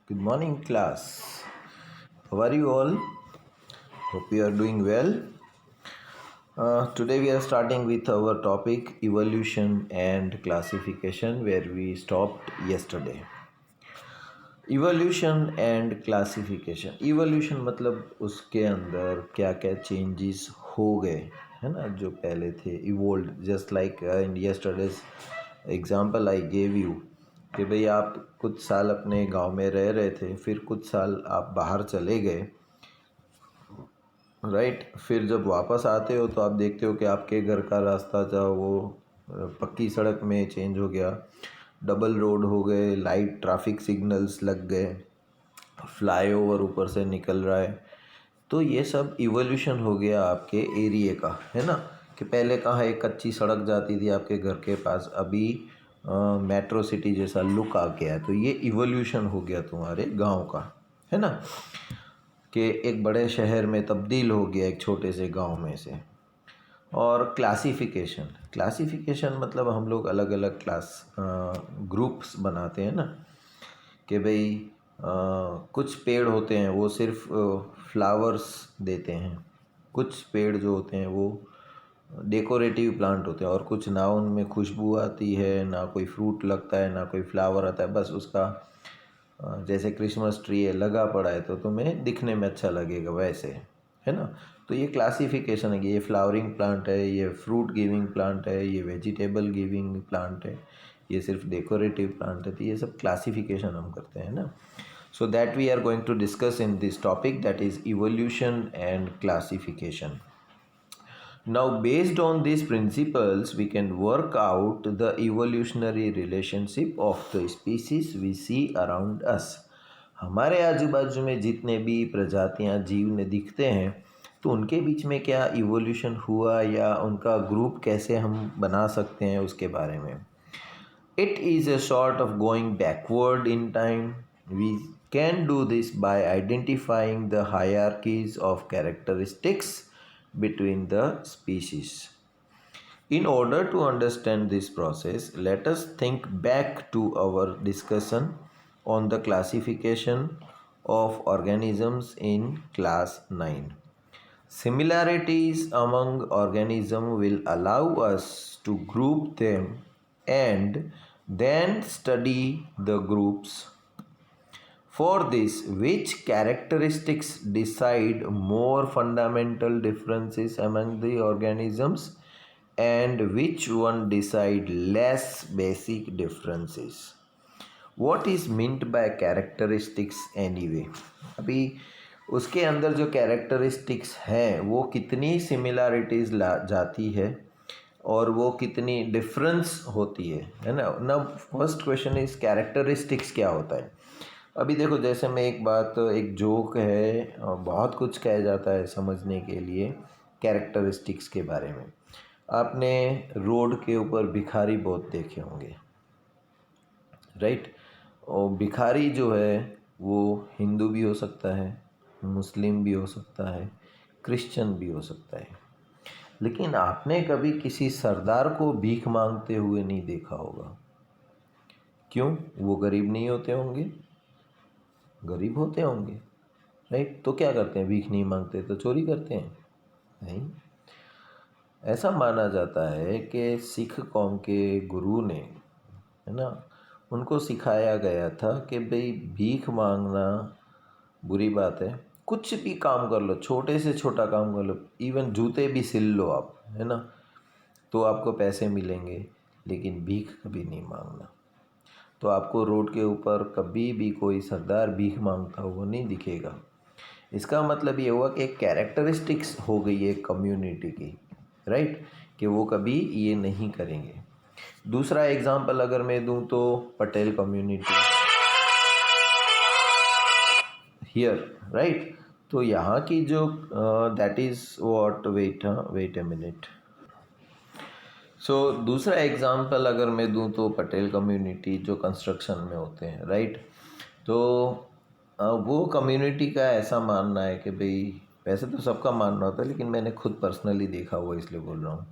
Good morning, class. How are you all? Hope you are doing well. Today we are starting with our topic evolution and classification, where we stopped yesterday. Evolution and classification. Evolution मतलब उसके अंदर क्या क्या changes हो गए, है ना, जो पहले थे evolved, just like in yesterday's example I gave you कि भाई आप कुछ साल अपने गांव में रह रहे थे, फिर कुछ साल आप बाहर चले गए, राइट। फिर जब वापस आते हो तो आप देखते हो कि आपके घर का रास्ता था वो पक्की सड़क में चेंज हो गया, डबल रोड हो गए, लाइट ट्रैफिक सिग्नल्स लग गए, फ्लाईओवर ऊपर से निकल रहा है। तो ये सब इवोल्यूशन हो गया आपके एरिया का, है ना। कि पहले कहाँ एक कच्ची सड़क जाती थी आपके घर के पास, अभी मेट्रो सिटी जैसा लुक आ गया है। तो ये इवोल्यूशन हो गया तुम्हारे गांव का, है ना, कि एक बड़े शहर में तब्दील हो गया एक छोटे से गांव में से। और क्लासिफिकेशन, क्लासिफिकेशन मतलब हम लोग अलग अलग क्लास ग्रुप्स बनाते हैं ना, कि भाई कुछ पेड़ होते हैं वो सिर्फ फ्लावर्स देते हैं, कुछ पेड़ जो होते हैं वो डेकोरेटिव प्लांट होते हैं, और कुछ ना उनमें खुशबू आती है, ना कोई फ्रूट लगता है, ना कोई फ्लावर आता है, बस उसका जैसे क्रिसमस ट्री है लगा पड़ा है तो तुम्हें दिखने में अच्छा लगेगा वैसे, है ना। तो ये क्लासिफिकेशन है कि ये फ्लावरिंग प्लांट है, ये फ्रूट गिविंग प्लांट है, ये वेजिटेबल गिविंग प्लांट है, ये सिर्फ डेकोरेटिव प्लांट है। तो ये सब क्लासिफिकेशन हम करते हैं ना। So that we are going to discuss in this topic, that is evolution and classification. Now, based on these principles, we can work out the evolutionary relationship of the species we see around us. हमारे आजू बाजू में जितने भी प्रजातियां जीव ने दिखते हैं, तो उनके बीच में क्या इवोल्यूशन हुआ या उनका ग्रुप कैसे हम बना सकते हैं उसके बारे में. It is a sort of going backward in time. We can do this by identifying the hierarchies of characteristics between the species. In order to understand this process, let us think back to our discussion on the classification of organisms in class 9. Similarities among organisms will allow us to group them and then study the groups. For this, which characteristics decide more fundamental differences among the organisms and which one decide less basic differences? What is meant by characteristics anyway? अभी उसके अंदर जो characteristics हैं वो कितनी similarities ला जाती है और वो कितनी डिफरेंस होती है ना. ना, फर्स्ट क्वेश्चन इज कैरेक्टरिस्टिक्स क्या होता है. अभी देखो, जैसे मैं एक जोक है और बहुत कुछ कहा जाता है समझने के लिए कैरेक्टरिस्टिक्स के बारे में. आपने रोड के ऊपर भिखारी बहुत देखे होंगे, राइट. और भिखारी जो है वो हिंदू भी हो सकता है, मुस्लिम भी हो सकता है, क्रिश्चियन भी हो सकता है. लेकिन आपने कभी किसी सरदार को भीख मांगते हुए नहीं देखा होगा. क्यों? वो गरीब नहीं होते होंगे? गरीब होते होंगे, राइट. तो क्या करते हैं? भीख नहीं मांगते तो चोरी करते हैं? नहीं. ऐसा माना जाता है कि सिख कौम के गुरु ने, है ना, उनको सिखाया गया था कि भाई भीख मांगना बुरी बात है, कुछ भी काम कर लो, छोटे से छोटा काम कर लो, इवन जूते भी सिल लो आप, है ना, तो आपको पैसे मिलेंगे, लेकिन भीख कभी नहीं मांगना. तो आपको रोड के ऊपर कभी भी कोई सरदार भीख मांगता हुआ नहीं दिखेगा. इसका मतलब ये हुआ कि एक कैरेक्टरिस्टिक्स हो गई है कम्युनिटी की, राइट, कि वो कभी ये नहीं करेंगे. दूसरा एग्जांपल अगर मैं दूं तो पटेल कम्युनिटी हियर, राइट. तो यहाँ की जो that is what, wait a minute. So दूसरा एग्जांपल अगर मैं दूं तो पटेल कम्युनिटी जो कंस्ट्रक्शन में होते हैं, राइट. तो वो कम्युनिटी का ऐसा मानना है कि भाई, वैसे तो सबका मानना होता है लेकिन मैंने खुद पर्सनली देखा हुआ इसलिए बोल रहा हूँ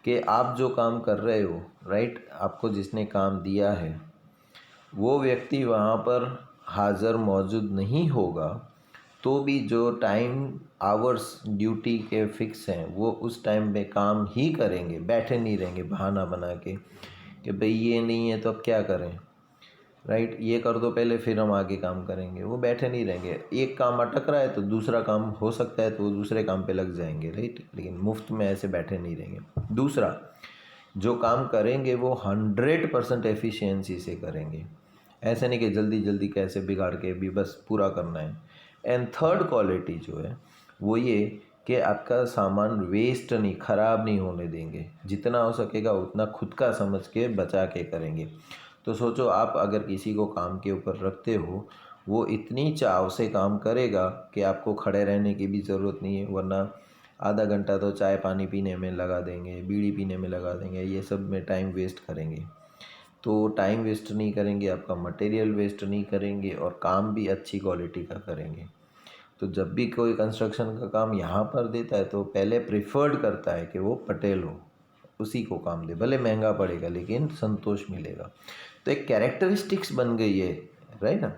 कि आप जो काम कर रहे हो, राइट, आपको जिसने काम दिया है वो व्यक्ति वहाँ पर हाज़िर मौजूद नहीं होगा तो भी जो टाइम आवर्स ड्यूटी के फिक्स हैं वो उस टाइम पे काम ही करेंगे, बैठे नहीं रहेंगे बहाना बना के कि भाई ये नहीं है तो अब क्या करें, राइट, ये कर दो पहले फिर हम आगे काम करेंगे। वो बैठे नहीं रहेंगे, एक काम अटक रहा है तो दूसरा काम हो सकता है तो वो दूसरे काम पे लग जाएंगे, राइट, लेकिन मुफ्त में ऐसे बैठे नहीं रहेंगे। दूसरा, जो काम करेंगे वो 100% एफिशिएंसी से करेंगे, ऐसे नहीं कि जल्दी जल्दी कैसे बिगाड़ के भी बस पूरा करना है। एंड थर्ड क्वालिटी जो है वो ये कि आपका सामान वेस्ट नहीं, ख़राब नहीं होने देंगे, जितना हो सकेगा उतना खुद का समझ के बचा के करेंगे। तो सोचो, आप अगर किसी को काम के ऊपर रखते हो, वो इतनी चाव से काम करेगा कि आपको खड़े रहने की भी ज़रूरत नहीं है, वरना आधा घंटा तो चाय पानी पीने में लगा देंगे, बीड़ी पीने में लगा देंगे, ये सब में टाइम वेस्ट करेंगे। तो टाइम वेस्ट नहीं करेंगे, आपका मटेरियल वेस्ट नहीं करेंगे और काम भी अच्छी क्वालिटी का करेंगे। तो जब भी कोई कंस्ट्रक्शन का काम यहाँ पर देता है तो पहले प्रिफर्ड करता है कि वो पटेल हो, उसी को काम दे, भले महंगा पड़ेगा लेकिन संतोष मिलेगा। तो एक कैरेक्टरिस्टिक्स बन गई है, राइट ना,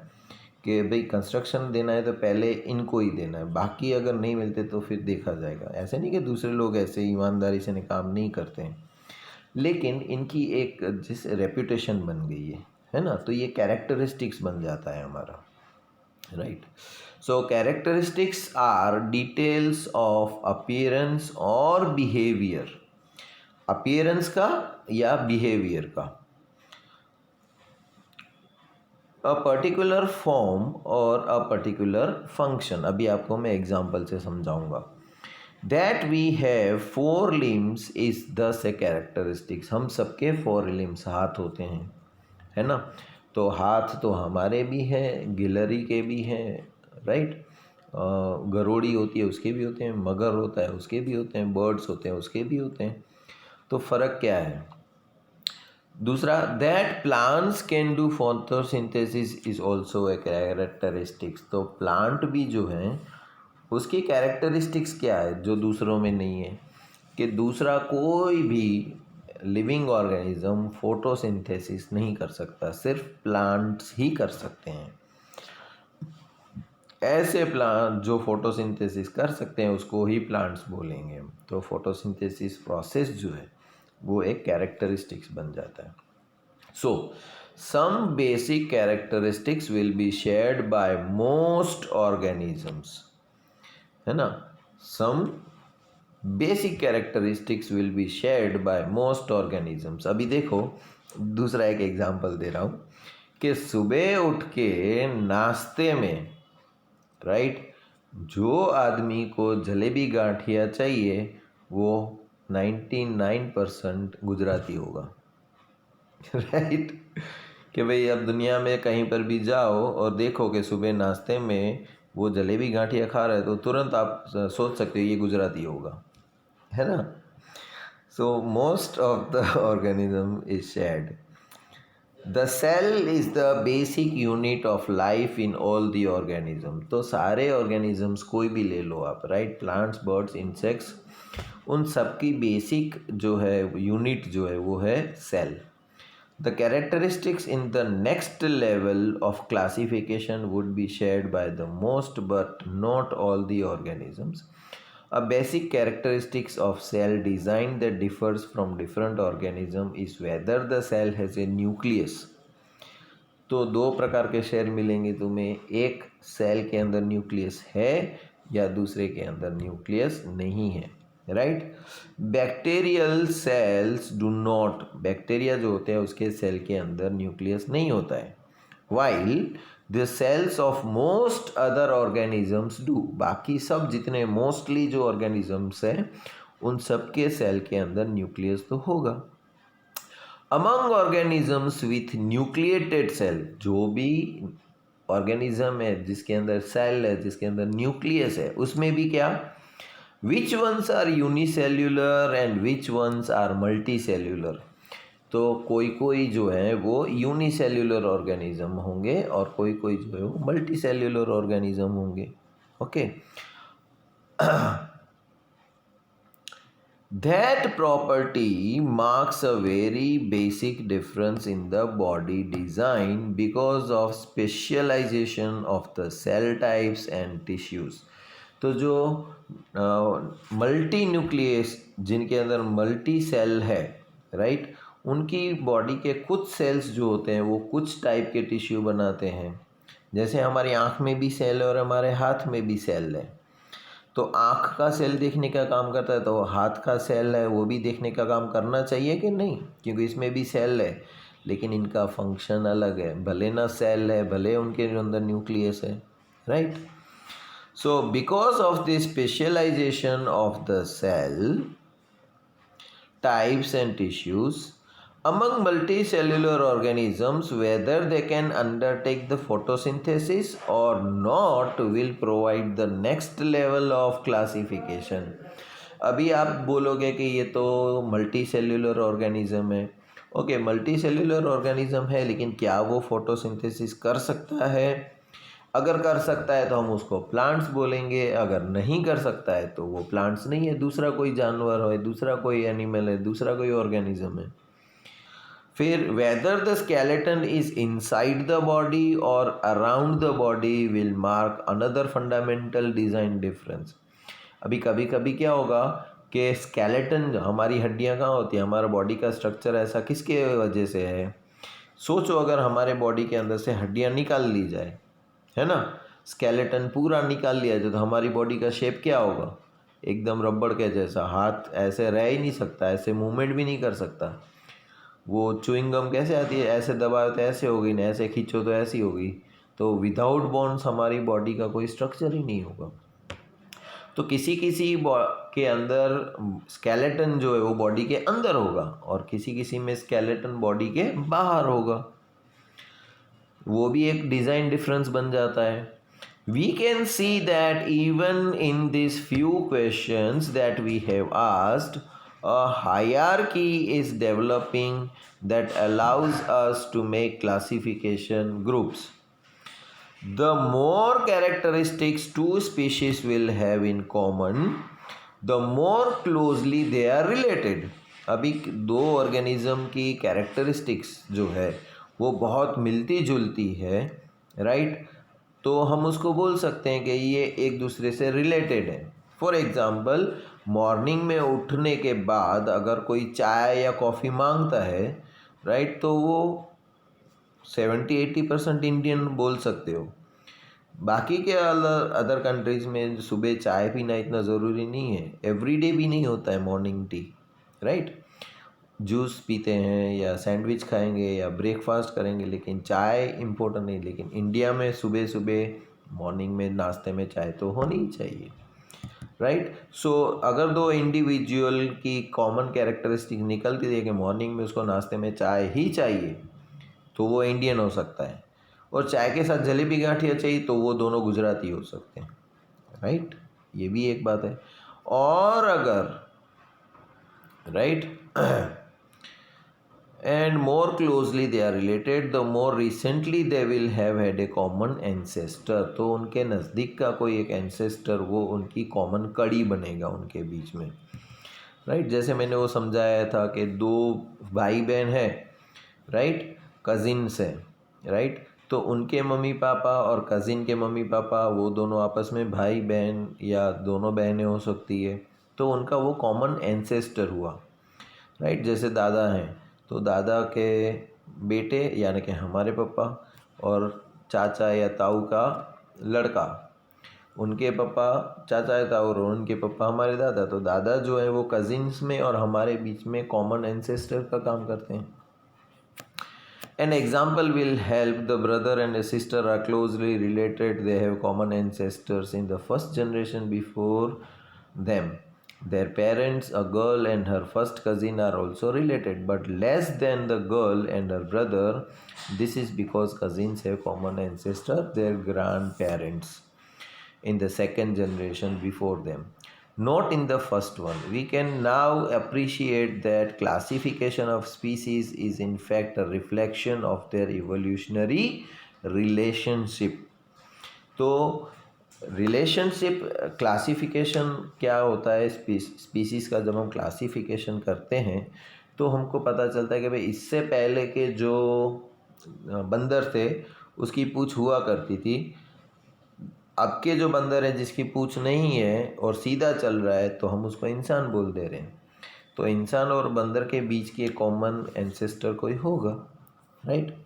कि भाई कंस्ट्रक्शन देना है तो पहले इनको ही देना है, बाकी अगर नहीं मिलते तो फिर देखा जाएगा। ऐसे नहीं कि दूसरे लोग ऐसे ईमानदारी से काम नहीं करते हैं, लेकिन इनकी एक जिस रेपुटेशन बन गई है ना, तो ये कैरेक्टरिस्टिक्स बन जाता है हमारा, right. So characteristics are details of appearance और बिहेवियर, अपीयरेंस का या बिहेवियर का, अ पर्टिकुलर फॉर्म और अ पर्टिकुलर फंक्शन। अभी आपको मैं एग्जांपल से समझाऊंगा। That we have 4 limbs is this a characteristics, हम सबके 4 लिम्स, हाथ होते हैं, है ना, तो हाथ तो हमारे भी हैं, गिलहरी के भी हैं, राइट, गरोड़ी होती है उसके भी होते हैं, मगर होता है उसके भी होते हैं, बर्ड्स होते हैं उसके भी होते हैं। तो फ़र्क क्या है? दूसरा, that plants can do photosynthesis is also a characteristics, तो प्लांट भी जो हैं उसकी कैरेक्टरिस्टिक्स क्या है जो दूसरों में नहीं है, कि दूसरा कोई भी लिविंग ऑर्गेनिज्म फोटोसिंथेसिस नहीं कर सकता, सिर्फ प्लांट्स ही कर सकते हैं। ऐसे प्लांट जो फोटोसिंथेसिस कर सकते हैं उसको ही प्लांट्स बोलेंगे। तो फोटोसिंथेसिस प्रोसेस जो है वो एक कैरेक्टरिस्टिक्स बन जाता है। So some basic characteristics will be shared by most organisms, है ना, some basic characteristics will be shared by most organisms. अभी देखो, दूसरा एक एग्जांपल दे रहा हूँ कि सुबह उठ के नाश्ते में, राइट, जो आदमी को जलेबी गांठिया चाहिए वो 99% गुजराती होगा, राइट, कि भाई अब दुनिया में कहीं पर भी जाओ और देखो कि सुबह नाश्ते में वो जलेबी गांठिया खा रहा है तो तुरंत आप सोच सकते हो ये गुजराती होगा, है ना। So most of the organism is shared. The cell is the basic unit of life in all the organism, तो सारे ऑर्गेनिजम्स कोई भी ले लो आप, राइट, प्लांट्स, बर्ड्स, इंसेक्ट्स, उन सबकी बेसिक जो है यूनिट जो है वो है cell. The characteristics in the next level of classification would be shared by the most but not all the organisms. A basic characteristics of cell design that differs from different organism is whether the cell has a nucleus. तो दो प्रकार के shell मिलेंगे तुम्हें, एक cell के अंदर nucleus है या दूसरे के अंदर न्यूक्लियस नहीं है, right. Bacterial cells do not, bacteria जो होते हैं उसके सेल के अंदर न्यूक्लियस नहीं होता है, while the cells of most other organisms do, बाकी सब जितने मोस्टली जो ऑर्गेनिजम्स हैं उन सब के सेल के अंदर न्यूक्लियस तो होगा। Among organisms with nucleated cell, जो भी ऑर्गेनिज्म है जिसके अंदर सेल है, जिसके अंदर न्यूक्लियस है, उसमें भी क्या, which ones are unicellular and which ones are multicellular, तो कोई कोई जो है वो यूनिसेल्यूलर ऑर्गेनिज्म होंगे और कोई कोई जो है वो मल्टी सेल्यूलर ऑर्गेनिज्म होंगे, okay. That property marks a very basic difference in the body design because of specialization of the cell types and tissues. तो जो मल्टी न्यूक्लियस जिनके अंदर मल्टी सेल है, राइट, उनकी बॉडी के कुछ सेल्स जो होते हैं वो कुछ टाइप के टिश्यू बनाते हैं। जैसे हमारी आँख में भी सेल है और हमारे हाथ में भी सेल है। तो आँख का सेल देखने का काम करता है, तो हाथ का सेल है वो भी देखने का काम करना चाहिए कि नहीं, क्योंकि इसमें भी सेल है लेकिन इनका फंक्शन अलग है। भले ना सेल है, भले उनके अंदर न्यूक्लियस है, right. So because of the specialization of the cell types and tissues among multicellular organisms, whether they can undertake the photosynthesis or not will provide the next level of classification. अभी आप बोलोगे कि ये तो multi cellular organism है। Okay, multi cellular organism है, लेकिन क्या वो फोटोसिंथेसिस कर सकता है? अगर कर सकता है तो हम उसको प्लांट्स बोलेंगे, अगर नहीं कर सकता है तो वो प्लांट्स नहीं है, दूसरा कोई जानवर है, दूसरा कोई एनिमल है, दूसरा कोई ऑर्गेनिज्म है। फिर whether the skeleton is inside the body और around the body will mark another fundamental design difference. अभी कभी कभी क्या होगा कि स्केलेटन, हमारी हड्डियां कहाँ होती है, हमारा बॉडी का स्ट्रक्चर ऐसा किसके वजह से है? सोचो अगर हमारे बॉडी के अंदर से हड्डियां निकाल ली जाए, है ना, स्केलेटन पूरा निकाल लिया जाए, तो हमारी बॉडी का शेप क्या होगा? एकदम रबड़ के जैसा। हाथ ऐसे रह ही नहीं सकता, ऐसे मूवमेंट भी नहीं कर सकता। वो च्युइंग गम कैसे आती है, ऐसे दबाओ तो ऐसे होगी ना, ऐसे खींचो तो ऐसी होगी। तो विदाउट बोन्स हमारी बॉडी का कोई स्ट्रक्चर ही नहीं होगा। तो किसी किसी के अंदर स्केलेटन जो है वो बॉडी के अंदर होगा और किसी किसी में स्केलेटन बॉडी के बाहर होगा। वो भी एक डिज़ाइन डिफरेंस बन जाता है। We can see that even in these few questions that we have asked, a hierarchy is developing that allows us to make classification groups. The more characteristics two species will have in common, the more closely they are related. अभी दो organism की characteristics जो है वो बहुत मिलती जुलती है, राइट, तो हम उसको बोल सकते हैं कि ये एक दूसरे से रिलेटेड है। फॉर एग्ज़ाम्पल, मॉर्निंग में उठने के बाद अगर कोई चाय या कॉफ़ी मांगता है, राइट, तो वो 70-80% इंडियन बोल सकते हो। बाकी के अदर कंट्रीज़ में सुबह चाय पीना इतना ज़रूरी नहीं है, एवरीडे भी नहीं होता है मॉर्निंग टी, राइट। जूस पीते हैं या सैंडविच खाएंगे या ब्रेकफास्ट करेंगे, लेकिन चाय इम्पोर्टेंट नहीं। लेकिन इंडिया में सुबह सुबह मॉर्निंग में नाश्ते में चाय तो होनी ही चाहिए, राइट। सो अगर दो इंडिविजुअल की कॉमन कैरेक्टरिस्टिक निकलती है कि मॉर्निंग में उसको नाश्ते में चाय ही चाहिए, तो वो इंडियन हो सकता है। और चाय के साथ जलेबी गांठिया चाहिए तो वो दोनों गुजराती हो सकते हैं, राइट। ये भी एक बात है। और अगर, right, and more closely they are related, the more recently they will have had a common ancestor, तो उनके नज़दीक का कोई एक एंसेस्टर वो उनकी कॉमन कड़ी बनेगा उनके बीच में, राइट। जैसे मैंने वो समझाया था कि दो भाई बहन है, राइट, कज़िन्स है, राइट, तो उनके मम्मी पापा और कज़िन के मम्मी पापा वो दोनों आपस में भाई बहन या दोनों बहनें हो सकती है, तो उनका वो कॉमन एंसेस्टर हुआ, राइट। जैसे दादा हैं तो दादा के बेटे यानी कि हमारे पापा, और चाचा या ताऊ का लड़का, उनके पापा चाचा या ताऊ और उनके पापा हमारे दादा। तो दादा जो है वो कजिन्स में और हमारे बीच में कॉमन एंसेस्टर का काम करते हैं। An example will help. The brother and a sister are closely related. They have common ancestors in the first generation before them. Their parents, a girl and her first cousin, are also related, but less than the girl and her brother. This is because cousins have common ancestor, their grandparents, in the second generation before them, not in the first one. We can now appreciate that classification of species is in fact a reflection of their evolutionary relationship. तो relationship classification क्या होता है species का, जब हम classification करते हैं तो हमको पता चलता है कि भाई इससे पहले के जो बंदर थे उसकी पूँछ हुआ करती थी, अब के जो बंदर है जिसकी पूँछ नहीं है और सीधा चल रहा है तो हम उसको इंसान बोल दे रहे हैं। तो इंसान और बंदर के बीच की एक कॉमन एंसेस्टर कोई होगा, right.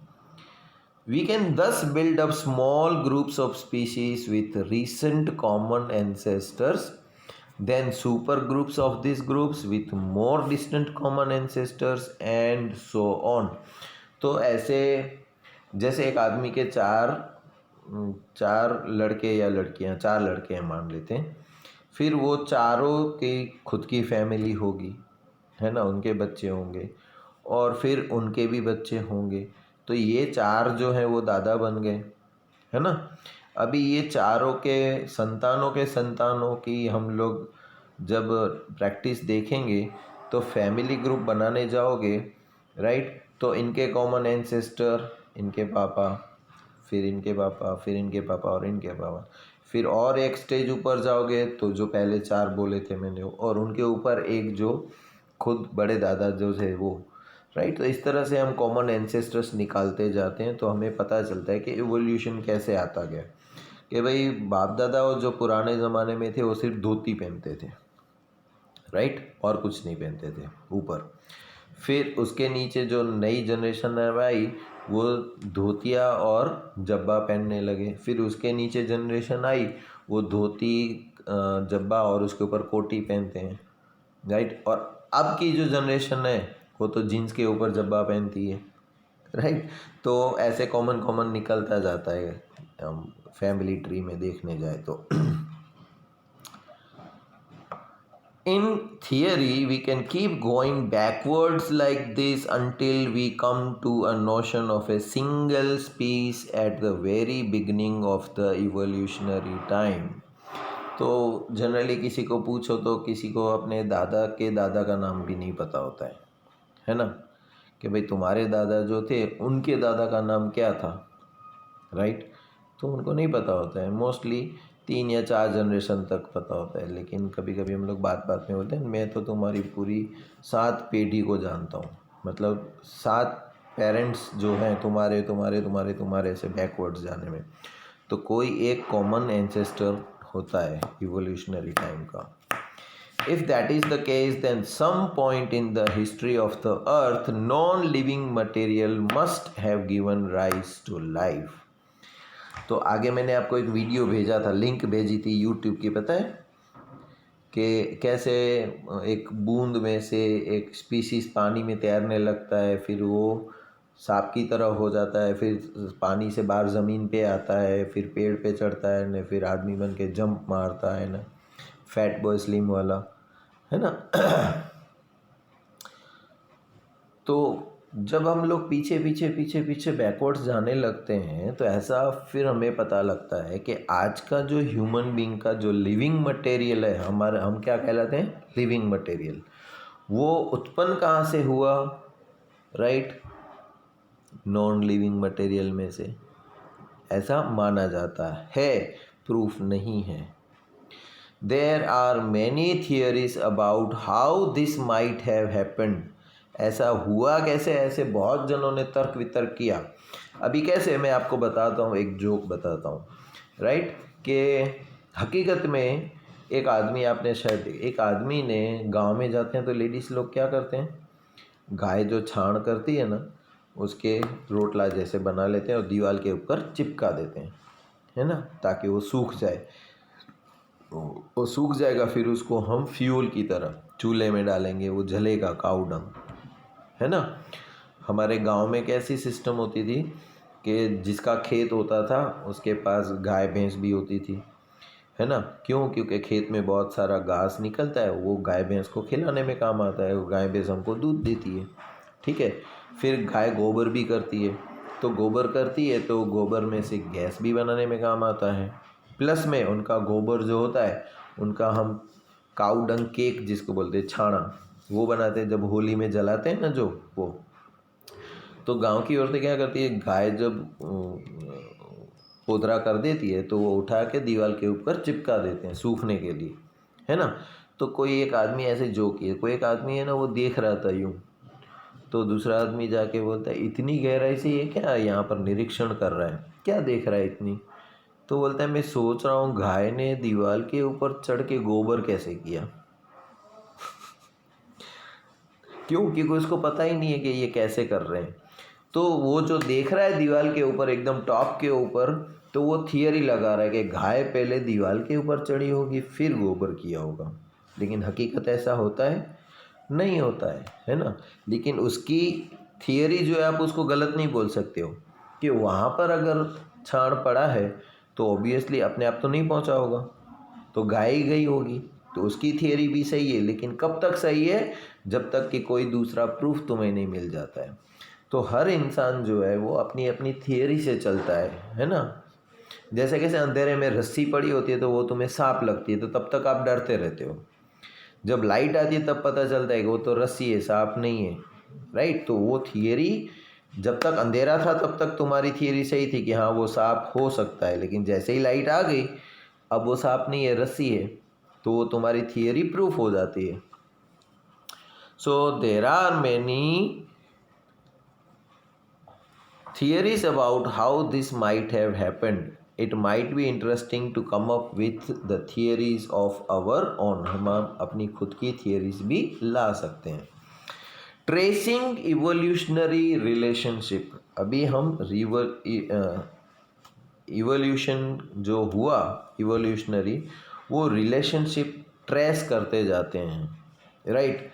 We can thus build up small groups of species with recent common ancestors, then super groups of these groups with more distant common ancestors and so on. तो ऐसे जैसे एक आदमी के चार लड़के या लड़कियां, चार लड़के हैं मान लेते हैं, फिर वो चारों की खुद की फैमिली होगी, है ना, उनके बच्चे होंगे और फिर उनके भी बच्चे होंगे, तो ये चार जो हैं वो दादा बन गए, है ना। अभी ये चारों के संतानों की हम लोग जब प्रैक्टिस देखेंगे तो फैमिली ग्रुप बनाने जाओगे, राइट, तो इनके कॉमन एंसेस्टर, इनके पापा, फिर इनके पापा, फिर इनके पापा और इनके पापा, फिर और एक स्टेज ऊपर जाओगे तो जो पहले चार बोले थे मैंने, और उनके ऊपर एक जो खुद बड़े दादा जो थे वो, राइट। तो इस तरह से हम कॉमन एंसेस्टर्स निकालते जाते हैं तो हमें पता चलता है कि इवोल्यूशन कैसे आता गया, कि भाई बाप दादा जो पुराने ज़माने में थे वो सिर्फ धोती पहनते थे, राइट, और कुछ नहीं पहनते थे ऊपर। फिर उसके नीचे जो नई जनरेशन आई वो धोतिया और जब्बा पहनने लगे, फिर उसके नीचे जनरेशन आई वो धोती जब्बा और उसके ऊपर कोटी पहनते हैं, राइट। और अब की जो जनरेशन है वो तो जीन्स के ऊपर जब्बा पहनती है, राइट। तो ऐसे कॉमन कॉमन निकलता जाता है फैमिली ट्री में देखने जाए तो। In theory, we can keep going backwards like this until we come to a notion of a single species at the very beginning of the evolutionary time. तो generally किसी को पूछो तो किसी को अपने दादा के दादा का नाम भी नहीं पता होता है ना, कि भाई तुम्हारे दादा जो थे उनके दादा का नाम क्या था, राइट। तो उनको नहीं पता होता है, मोस्टली 3 या 4 जनरेशन तक पता होता है, लेकिन कभी कभी हम लोग बात बात में बोलते हैं मैं तो तुम्हारी पूरी 7 पीढ़ी को जानता हूँ, मतलब 7 पेरेंट्स जो हैं तुम्हारे तुम्हारे तुम्हारे तुम्हारे से बैकवर्ड्स जाने में, तो कोई एक कॉमन एंसेस्टर होता है इवोल्यूशनरी टाइम का। If that is the case, then some point in the history of the earth, non-living material must have given rise to life. तो आगे मैंने आपको एक वीडियो भेजा था, लिंक भेजी थी यूट्यूब की, पता है कि कैसे एक बूंद में से एक स्पीसीज पानी में तैरने लगता है, फिर वो सांप की तरह हो जाता है, फिर पानी से बाहर ज़मीन पे आता है, फिर पेड़ पे चढ़ता है ना, फिर आदमी बन के जंप मारता है ना, फैट बॉय स्लिम वाला, है ना। तो जब हम लोग पीछे पीछे पीछे पीछे बैकवर्ड्स जाने लगते हैं तो ऐसा फिर हमें पता लगता है कि आज का जो ह्यूमन बीइंग का जो लिविंग मटेरियल है, हमारा, हम क्या कहलाते हैं, लिविंग मटेरियल, वो उत्पन्न कहाँ से हुआ, राइट, नॉन लिविंग मटेरियल में से, ऐसा माना जाता है, प्रूफ नहीं है। There are many theories about how this might have happened. ऐसा हुआ कैसे, ऐसे बहुत जनों ने तर्क वितर्क किया। अभी कैसे, मैं आपको बताता हूँ, एक जोक बताता हूँ, राइट, कि हकीकत में एक आदमी, आपने शायद, एक आदमी ने, गांव में जाते हैं तो लेडीज़ लोग क्या करते हैं, गाय जो छाण करती है ना उसके रोटला जैसे बना लेते हैं और दीवार के ऊपर चिपका देते हैं, है ना, ताकि वो सूख जाए। वो सूख जाएगा, फिर उसको हम फ्यूल की तरह चूल्हे में डालेंगे, वो जलेगा, काऊ डंग, है ना। हमारे गांव में कैसी सिस्टम होती थी कि जिसका खेत होता था उसके पास गाय भैंस भी होती थी, है ना। क्यों, क्योंकि खेत में बहुत सारा घास निकलता है, वो गाय भैंस को खिलाने में काम आता है, वो गाय भैंस हमको दूध देती है, ठीक है। फिर गाय गोबर भी करती है, तो गोबर करती है तो गोबर में से गैस भी बनाने में काम आता है, प्लस में उनका गोबर जो होता है उनका हम काऊ डंग केक जिसको बोलते हैं, छाना, वो बनाते हैं जब होली में जलाते हैं ना जो वो। तो गांव की औरतें क्या करती है, गाय जब पोदरा कर देती है तो वो उठा के दीवार के ऊपर चिपका देते हैं सूखने के लिए, है ना। तो कोई एक आदमी ऐसे जो किए, कोई एक आदमी है ना वो देख रहा था यूँ, तो दूसरा आदमी जाके बोलता है इतनी गहराई से ये क्या यहाँ पर निरीक्षण कर रहा है, क्या देख रहा है इतनी। तो बोलता है मैं सोच रहा हूँ गाय ने दीवार के ऊपर चढ़ के गोबर कैसे किया। क्यों? क्योंकि उसको पता ही नहीं है कि ये कैसे कर रहे हैं। तो वो जो देख रहा है दीवार के ऊपर एकदम टॉप के ऊपर, तो वो थियरी लगा रहा है कि गाय पहले दीवार के ऊपर चढ़ी होगी फिर गोबर किया होगा। लेकिन हकीकत ऐसा होता है नहीं होता है ना। लेकिन उसकी थियरी जो है आप उसको गलत नहीं बोल सकते हो कि वहाँ पर अगर छाण पड़ा है तो ऑब्वियसली अपने आप तो नहीं पहुँचा होगा, तो गाय ही गई होगी। तो उसकी थियरी भी सही है, लेकिन कब तक सही है? जब तक कि कोई दूसरा प्रूफ तुम्हें नहीं मिल जाता है। तो हर इंसान जो है वो अपनी अपनी थियरी से चलता है ना। जैसे कैसे अंधेरे में रस्सी पड़ी होती है तो वो तुम्हें सांप लगती है, तो तब तक आप डरते रहते हो। जब लाइट आती है तब पता चलता है कि वो तो रस्सी है, सांप नहीं है, राइट। तो वो थियरी जब तक अंधेरा था तब तक तुम्हारी थियरी सही थी कि हाँ वो सांप हो सकता है, लेकिन जैसे ही लाइट आ गई अब वो सांप नहीं है, रस्सी है, तो वो तुम्हारी थियरी प्रूफ हो जाती है। So there are many theories about how this might have happened. It might be interesting to come up with the theories of our own. हम अपनी खुद की theories भी ला सकते हैं। ट्रेसिंग इवोल्यूशनरी रिलेशनशिप, अभी हम इवोल्यूशन जो हुआ इवोल्यूशनरी, वो रिलेशनशिप ट्रेस करते जाते हैं, राइट।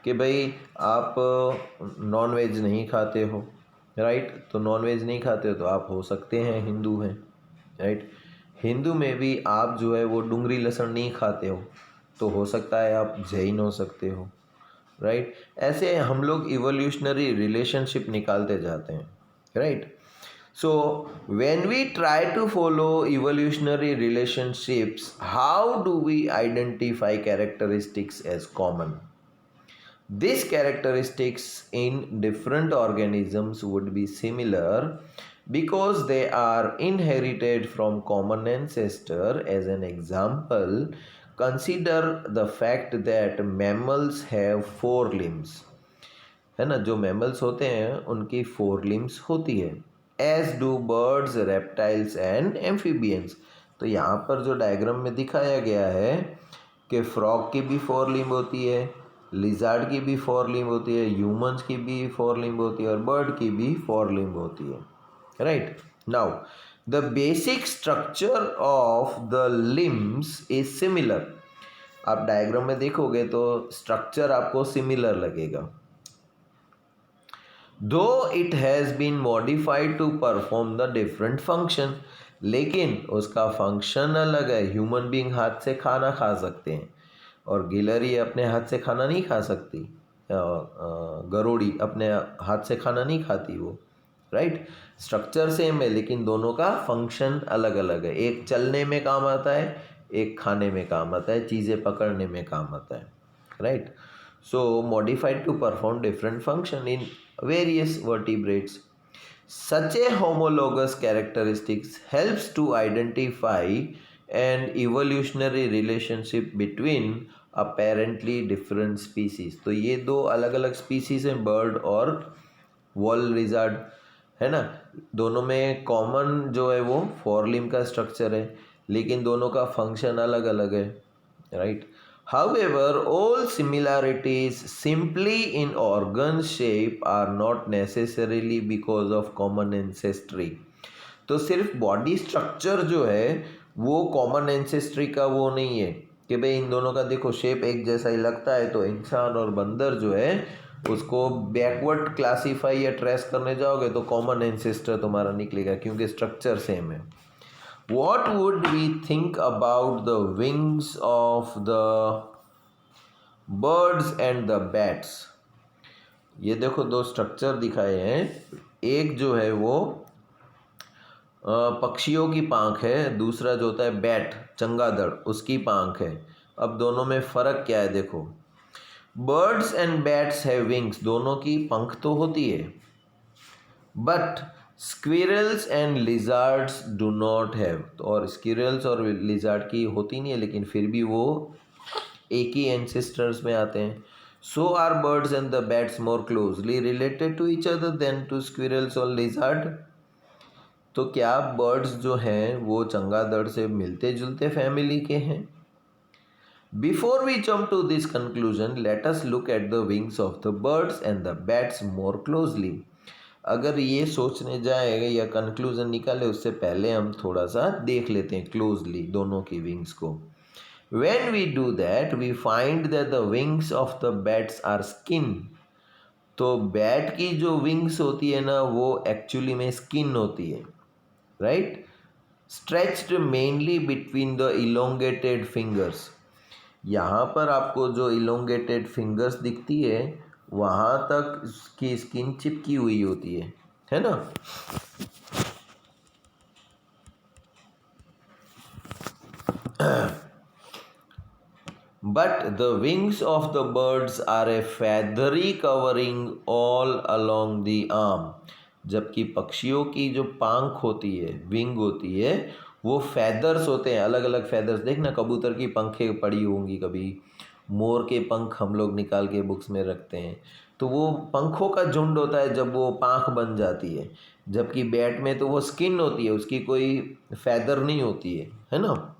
कि भाई आप नॉन वेज नहीं खाते हो, राइट, तो नॉन वेज नहीं खाते हो तो आप हो सकते हैं हिंदू हैं, राइट। हिंदू में भी आप जो है वो डूंगरी लहसुन नहीं खाते हो तो हो सकता है आप जैन हो सकते हो, राइट। ऐसे हम लोग इवोल्यूशनरी रिलेशनशिप निकालते जाते हैं, right. So when we try to follow evolutionary relationships, how do we identify characteristics as common? These characteristics in different organisms would be similar because they are inherited from common ancestor. As an example, consider the fact that mammals have 4 limbs, है ना। जो mammals होते हैं उनकी 4 limbs होती है, as do birds, reptiles and amphibians. तो यहाँ पर जो डायग्राम में दिखाया गया है कि फ्रॉग की भी 4 लिम्ब होती है, लिजार्ड की भी 4 लिम्ब होती है, ह्यूमंस की भी 4 लिम्ब होती है और बर्ड की भी 4 लिम्ब होती है, right. Now the basic structure of the limbs is similar. आप डायग्राम में देखोगे तो स्ट्रक्चर आपको सिमिलर लगेगा, though it has been modified to perform the different function, लेकिन उसका फंक्शन अलग है। ह्यूमन बीइंग हाथ से खाना खा सकते हैं और गिलहरी अपने हाथ से खाना नहीं खा सकती, गरोड़ी अपने हाथ से खाना नहीं खाती वो, राइट। स्ट्रक्चर सेम है लेकिन दोनों का फंक्शन अलग अलग है। एक चलने में काम आता है, एक खाने में काम आता है, चीज़ें पकड़ने में काम आता है, right. So modified to perform different function in various vertebrates. Such a homologous characteristics helps to identify an evolutionary relationship between apparently different species. तो ये दो अलग अलग species हैं, बर्ड और वॉल लिजार्ड, है ना। दोनों में कॉमन जो है वो 4 लिम्ब का स्ट्रक्चर है, लेकिन दोनों का फंक्शन अलग अलग है, right. However, all similarities simply in organ shape are not necessarily because of common ancestry. तो सिर्फ बॉडी स्ट्रक्चर जो है वो कॉमन एंसेस्ट्री का वो नहीं है कि भाई इन दोनों का देखो शेप एक जैसा ही लगता है तो इंसान और बंदर जो है उसको बैकवर्ड क्लासीफाई या ट्रेस करने जाओगे तो कॉमन एंसेस्टर तुम्हारा निकलेगा क्योंकि स्ट्रक्चर सेम है। What would we think about the wings of the birds and the bats? ये देखो दो स्ट्रक्चर दिखाए हैं, एक जो है वो पक्षियों की पाँख है, दूसरा जो होता है बैट चंगादड़ उसकी पाँख है। अब दोनों में फ़र्क क्या है देखो, birds and bats have wings, दोनों की पंख तो होती है, but squirrels and lizards do not have, और स्क्विरल्स और लिजार्ड की होती नहीं है, लेकिन फिर भी वो एक ही एंसेस्टर्स में आते हैं. So are birds and the bats more closely related to each other than to squirrels और लिजार्ड. तो क्या बर्ड्स जो हैं वो चमगादड़ से मिलते जुलते फैमिली के हैं? Before we jump to this conclusion, let us look at the wings of the birds and the bats more closely. अगर ये सोचने जाए या कंक्लूजन निकाले उससे पहले हम थोड़ा सा देख लेते हैं क्लोजली दोनों की विंग्स को. When we do that, we find that the wings of the bats are skin. तो बैट की जो विंग्स होती है ना वो एक्चुअली में स्किन होती है, right? Stretched mainly between the elongated fingers. यहाँ पर आपको जो इलोंगेटेड फिंगर्स दिखती है वहाँ तक उसकी स्किन चिपकी हुई होती है ना. But the wings of the birds are a feathery covering all along the arm. जबकि पक्षियों की जो पांख होती है, विंग होती है, वो फैदर्स होते हैं, अलग अलग फैदर्स. देखना कबूतर की पंखें पड़ी होंगी, कभी मोर के पंख हम लोग निकाल के बुक्स में रखते हैं, तो वो पंखों का झुंड होता है जब वो पांख बन जाती है. जबकि बैट में तो वो स्किन होती है, उसकी कोई फैदर नहीं होती है ना.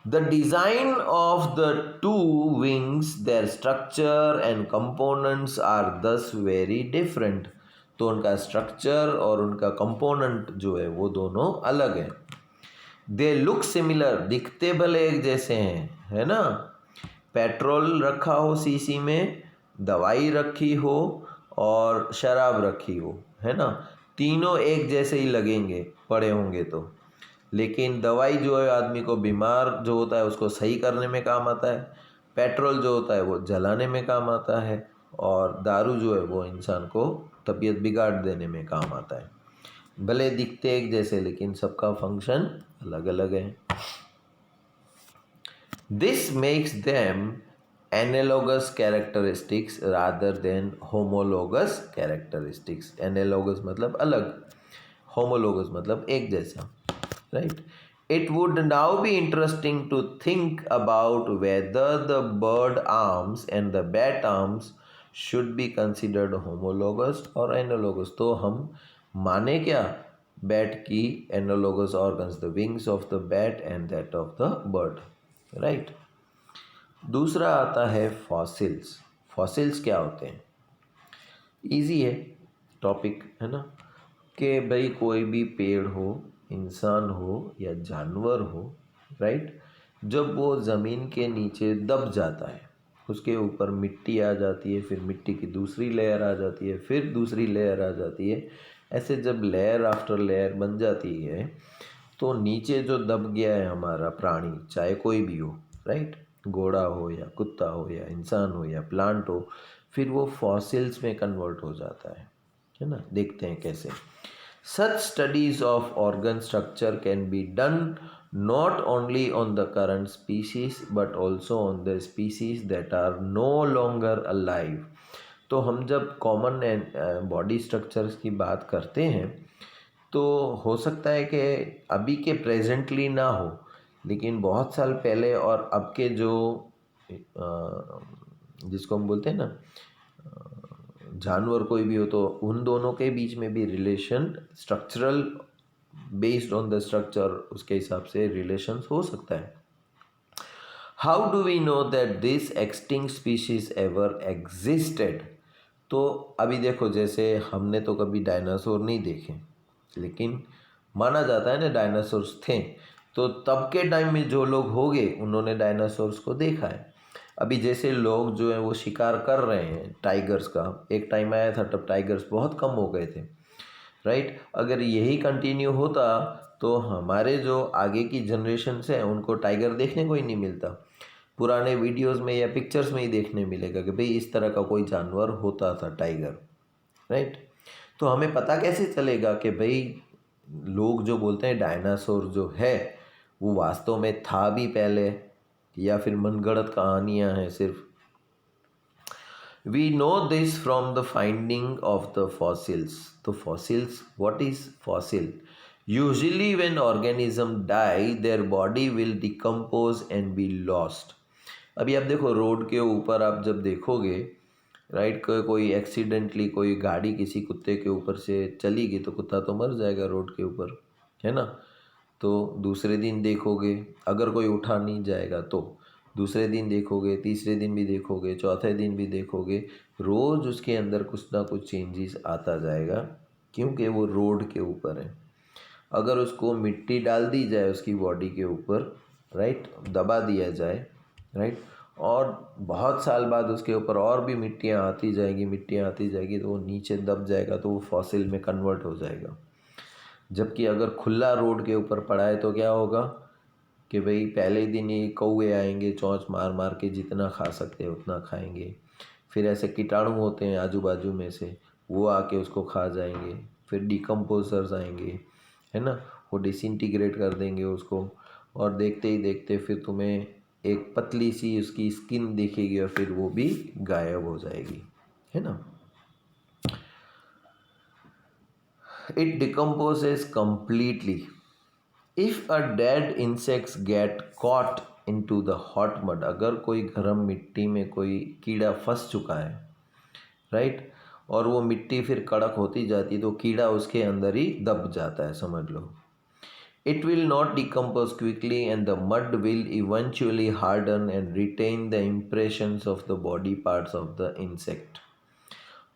The design of the two wings, their structure and components are thus very different. तो उनका स्ट्रक्चर और उनका कंपोनेंट जो है वो दोनों अलग है. दे लुक सिमिलर, दिखते भले एक जैसे हैं, है ना. पेट्रोल रखा हो शीशी में, दवाई रखी हो और शराब रखी हो, है ना, तीनों एक जैसे ही लगेंगे पड़े होंगे तो. लेकिन दवाई जो है आदमी को बीमार जो होता है उसको सही करने में काम आता है, पेट्रोल जो होता है वो जलाने में काम आता है, और दारू जो है वो इंसान को तबीयत बिगाड़ देने में काम आता है. भले दिखते एक जैसे लेकिन सबका फंक्शन अलग अलग है. This makes them analogous characteristics rather than homologous characteristics. Analogous मतलब अलग, होमोलोगस मतलब एक जैसा, right? It would now be interesting to think about whether the bird arms and the bat arms should be considered homologous or analogous. तो हम माने क्या bat की analogous organs, the wings of the bat and that of the bird, right. दूसरा आता है fossils. Fossils क्या होते हैं? इजी है टॉपिक, है ना, कि भाई कोई भी पेड़ हो, इंसान हो या जानवर हो, राइट, जब वो ज़मीन के नीचे दब जाता है, उसके ऊपर मिट्टी आ जाती है, फिर मिट्टी की दूसरी लेयर आ जाती है, फिर दूसरी लेयर आ जाती है, ऐसे जब लेयर आफ्टर लेयर बन जाती है तो नीचे जो दब गया है हमारा प्राणी, चाहे कोई भी हो, राइट, घोड़ा हो या कुत्ता हो या इंसान हो या प्लांट हो, फिर वो फॉसिल्स में कन्वर्ट हो जाता है ना. देखते हैं कैसे. Such studies of organ structure can be done not only on the current species but also on the species that are no longer alive. तो हम जब कॉमन बॉडी स्ट्रक्चर्स की बात करते हैं तो हो सकता है कि अभी के प्रेजेंटली ना हो, लेकिन बहुत साल पहले और अब के जो जिसको हम बोलते हैं ना जानवर कोई भी हो, तो उन दोनों के बीच में भी relation structural based on the structure उसके हिसाब से रिलेशंस हो सकता है. How do we know that this extinct species ever existed? तो अभी देखो, जैसे हमने तो कभी डायनासोर नहीं देखे, लेकिन माना जाता है ना डायनासोर्स थे, तो तब के टाइम में जो लोग होंगे उन्होंने डायनासोर्स को देखा है. अभी जैसे लोग जो हैं वो शिकार कर रहे हैं टाइगर्स का, एक टाइम आया था तब टाइगर्स बहुत कम हो गए थे, राइट. अगर यही कंटिन्यू होता तो हमारे जो आगे की जनरेशन है उनको टाइगर देखने को ही नहीं मिलता. पुराने वीडियोस में या पिक्चर्स में ही देखने मिलेगा कि भाई इस तरह का कोई जानवर होता था टाइगर, राइट. तो हमें पता कैसे चलेगा कि भाई लोग जो बोलते हैं डायनासोर जो है वो वास्तव में था भी पहले या फिर मनगढ़ंत कहानियां हैं सिर्फ? We know this from the finding of the fossils. The fossils, what is fossil? Usually when organism die, their body will decompose and be lost. अभी आप देखो रोड के ऊपर आप जब देखोगे राइट, कोई एक्सीडेंटली कोई गाड़ी किसी कुत्ते के ऊपर से चली गई तो कुत्ता तो मर जाएगा रोड के ऊपर, है ना। तो दूसरे दिन देखोगे अगर कोई उठा नहीं जाएगा तो दूसरे दिन देखोगे, तीसरे दिन भी देखोगे, चौथे दिन भी देखोगे, रोज़ उसके अंदर कुछ ना कुछ चेंजेस आता जाएगा क्योंकि वो रोड के ऊपर है। अगर उसको मिट्टी डाल दी जाए उसकी बॉडी के ऊपर, राइट, दबा दिया जाए, राइट, और बहुत साल बाद उसके ऊपर और भी मिट्टियाँ आती जाएगी तो वो नीचे दब जाएगा तो वो फॉसिल में कन्वर्ट हो जाएगा। जबकि अगर खुला रोड के ऊपर पड़ा है तो क्या होगा कि भाई पहले ही दिन ही कौवे आएंगे चोंच मार मार के, जितना खा सकते हैं उतना खाएंगे। फिर ऐसे कीटाणु होते हैं आजू बाजू में से, वो आके उसको खा जाएंगे। फिर डिकम्पोजर्स आएंगे, है ना, वो डिसइंटीग्रेट कर देंगे उसको, और देखते ही देखते फिर तुम्हें एक पतली सी उसकी स्किन दिखेगी और फिर वो भी गायब हो जाएगी, है ना। It decomposes completely. If a dead insects get caught into the hot mud, अगर कोई गर्म मिट्टी में कोई कीड़ा फंस चुका है, राइट, और वो मिट्टी फिर कड़क होती जाती तो कीड़ा उसके अंदर ही दब जाता है, समझ लो। It will not decompose quickly and the mud will eventually harden and retain the impressions of the body parts of the insect.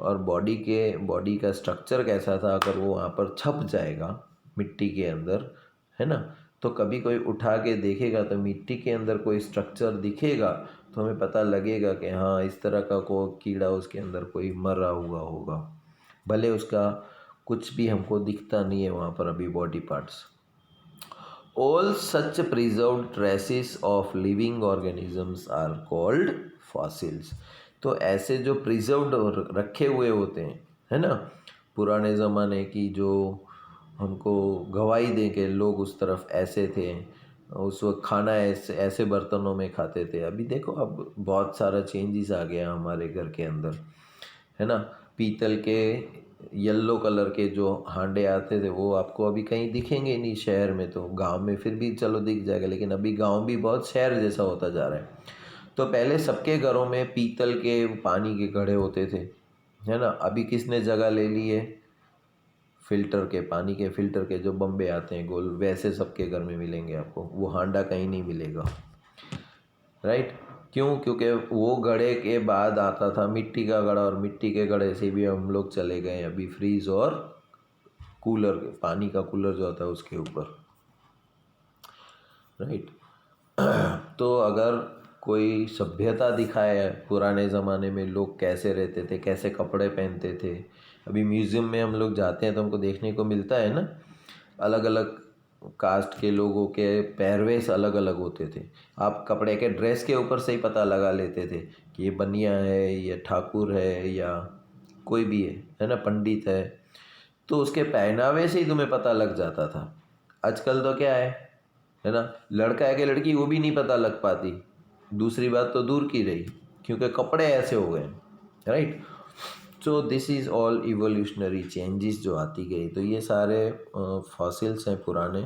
और बॉडी का स्ट्रक्चर कैसा था अगर वो वहाँ पर छप जाएगा मिट्टी के अंदर, है ना, तो कभी कोई उठा के देखेगा तो मिट्टी के अंदर कोई स्ट्रक्चर दिखेगा तो हमें पता लगेगा कि हाँ इस तरह का कोई कीड़ा उसके अंदर कोई मरा हुआ होगा, भले उसका कुछ भी हमको दिखता नहीं है वहाँ पर अभी body parts. All such preserved traces of living organisms are called fossils. तो ऐसे जो प्रिजर्व्ड रखे हुए होते हैं, है ना, पुराने ज़माने की जो हमको गवाही दें कि लोग उस तरफ ऐसे थे, उस वक्त खाना ऐसे ऐसे बर्तनों में खाते थे। अभी देखो अब बहुत सारा चेंजेस आ गया हमारे घर के अंदर, है ना। पीतल के येलो कलर के जो हांडे आते थे वो आपको अभी कहीं दिखेंगे नहीं शहर में, तो गांव में फिर भी चलो दिख जाएगा, लेकिन अभी गांव भी बहुत शहर जैसा होता जा रहा है। तो पहले सबके घरों में पीतल के पानी के घड़े होते थे, है ना। अभी किसने जगह ले ली है, फिल्टर के पानी के, फिल्टर के जो बम्बे आते हैं गोल, वैसे सबके घर में मिलेंगे आपको, वो हांडा कहीं नहीं मिलेगा, राइट। क्यों? क्योंकि वो घड़े के बाद आता था मिट्टी का घड़ा, और मिट्टी के घड़े से भी हम लोग चले गए अभी फ्रीज और कूलर, पानी का कूलर जो होता है उसके ऊपर, राइट। तो अगर कोई सभ्यता दिखाए पुराने ज़माने में लोग कैसे रहते थे, कैसे कपड़े पहनते थे, अभी म्यूज़ियम में हम लोग जाते हैं तो हमको देखने को मिलता है ना, अलग अलग कास्ट के लोगों के पहरवेश अलग अलग होते थे। आप कपड़े के ड्रेस के ऊपर से ही पता लगा लेते थे कि ये बनिया है या ठाकुर है या कोई भी है ना, पंडित है, तो उसके पहनावे से ही तुम्हें पता लग जाता था। आजकल तो क्या है ना, लड़का है कि लड़की वो भी नहीं पता लग पाती, दूसरी बात तो दूर की रही क्योंकि कपड़े ऐसे हो गए, right. So this is all evolutionary changes जो आती गई, तो ये सारे फॉसिल्स हैं पुराने,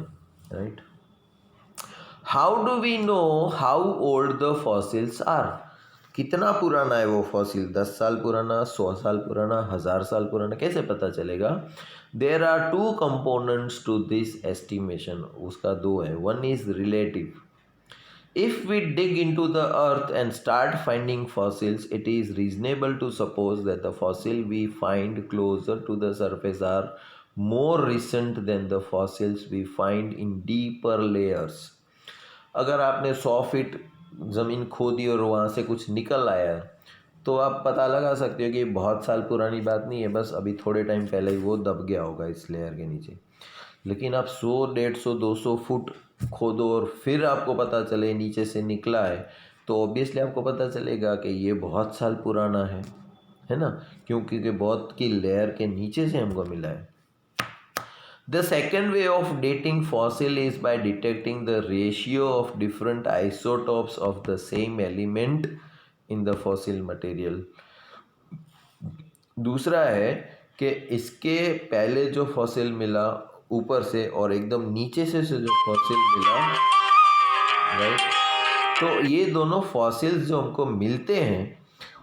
right. How do we know how old the fossils are, कितना पुराना है वो फॉसिल, 10 साल पुराना, 100 साल पुराना, 1000 साल पुराना, कैसे पता चलेगा। There are two components to this estimation, उसका दो है। One is relative, if we dig into the earth and start finding fossils, it is reasonable to suppose that the fossil we find closer to the surface are more recent than the fossils we find in deeper layers. अगर आपने 100 feet ज़मीन खोदी और वहाँ से कुछ निकल आया तो आप पता लगा सकते हो कि बहुत साल पुरानी बात नहीं है, बस अभी थोड़े टाइम पहले ही वो दब गया होगा इस लेयर के नीचे। लेकिन आप 100, 150, 200 फुट खोदो और फिर आपको पता चले नीचे से निकला है, तो ऑब्वियसली आपको पता चलेगा कि ये बहुत साल पुराना है ना, क्योंकि बहुत की लेयर के नीचे से हमको मिला है। The second way of dating fossil is by detecting the ratio of different isotopes of the same element in the fossil material. दूसरा है कि इसके पहले जो फॉसिल मिला ऊपर से और एकदम नीचे से जो फॉसिल मिला, राइट, तो ये दोनों फॉसिल्स जो हमको मिलते हैं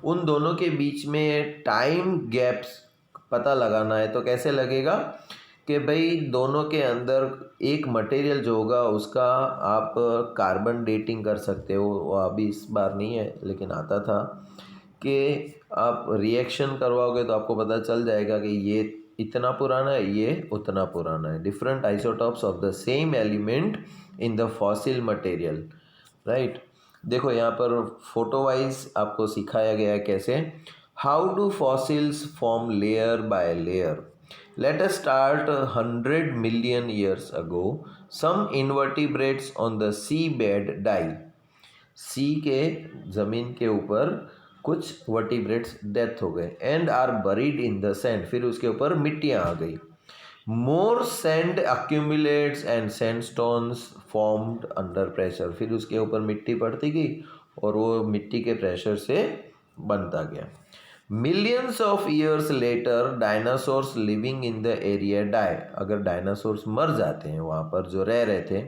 उन दोनों के बीच में टाइम गैप्स पता लगाना है। तो कैसे लगेगा कि भाई दोनों के अंदर एक मटेरियल जो होगा उसका आप कार्बन डेटिंग कर सकते हो, वो अभी इस बार नहीं है लेकिन आता था कि आप रिएक्शन करवाओगे तो आपको पता चल जाएगा कि ये इतना पुराना है, ये उतना पुराना है। Different isotopes of the same element in the fossil material, right. देखो यहाँ पर फोटो वाइज आपको सिखाया गया है कैसे, how do fossils form layer by layer. Let us start 100 million years ago. Some invertebrates on the seabed die. सी के ज़मीन के ऊपर कुछ वर्टिब्रेट्स डेथ हो गए and are buried in the sand, फिर उसके ऊपर मिट्टियाँ आ गई। More sand accumulates and sandstones formed under pressure, फिर उसके ऊपर मिट्टी पड़ती गई और वो मिट्टी के प्रेशर से बनता गया। Millions of years later dinosaurs living in the area die, अगर डायनासोर्स मर जाते हैं वहाँ पर जो रह रहे थे,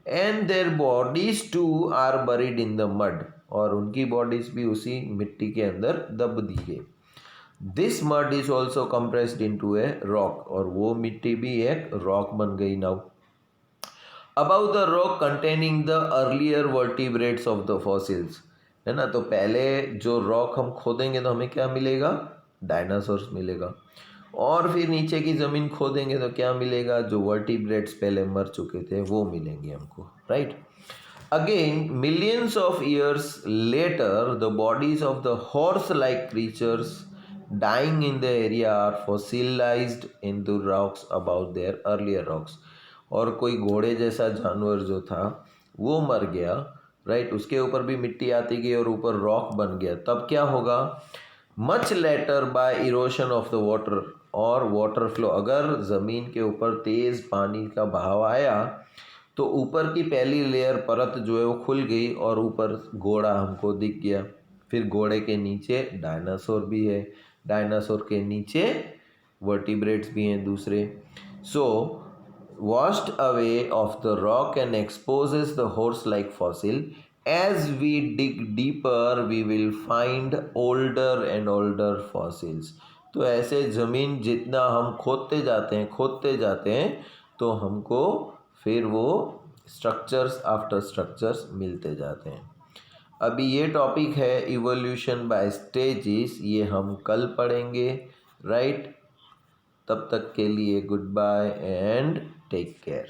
and their bodies too are buried in the mud, और उनकी बॉडीज भी उसी मिट्टी के अंदर दब दी गई। This mud is also compressed into a rock, और वो मिट्टी भी एक रॉक बन गई now. Above the rock containing the earlier vertebrates of the fossils, है ना। तो पहले जो रॉक हम खोदेंगे तो हमें क्या मिलेगा, डायनासोर्स मिलेगा, और फिर नीचे की ज़मीन खोदेंगे तो क्या मिलेगा, जो वर्टिब्रेट्स पहले मर चुके थे वो मिलेंगे हमको, right. Again millions of years later the bodies of the horse like creatures dying in the area are fossilized into rocks about their earlier rocks, और कोई घोड़े जैसा जानवर जो था वो मर गया, राइट, उसके ऊपर भी मिट्टी आती गई और ऊपर रॉक बन गया, तब क्या होगा, much later by erosion of the water और वाटर फ्लो, अगर ज़मीन के ऊपर तेज़ पानी का बहाव आया तो ऊपर की पहली लेयर परत जो है वो खुल गई और ऊपर घोड़ा हमको दिख गया, फिर घोड़े के नीचे डायनासोर भी है, डायनासोर के नीचे वर्टिब्रेट्स भी हैं दूसरे। सो washed away of the rock and exposes the horse-like fossil. As we dig deeper, we will find older and older fossils. तो ऐसे ज़मीन जितना हम खोदते जाते हैं तो हमको फिर वो स्ट्रक्चर्स आफ्टर स्ट्रक्चर्स मिलते जाते हैं। अभी ये टॉपिक है इवोल्यूशन बाय स्टेजेस, ये हम कल पढ़ेंगे, राइट। तब तक के लिए goodbye and take care.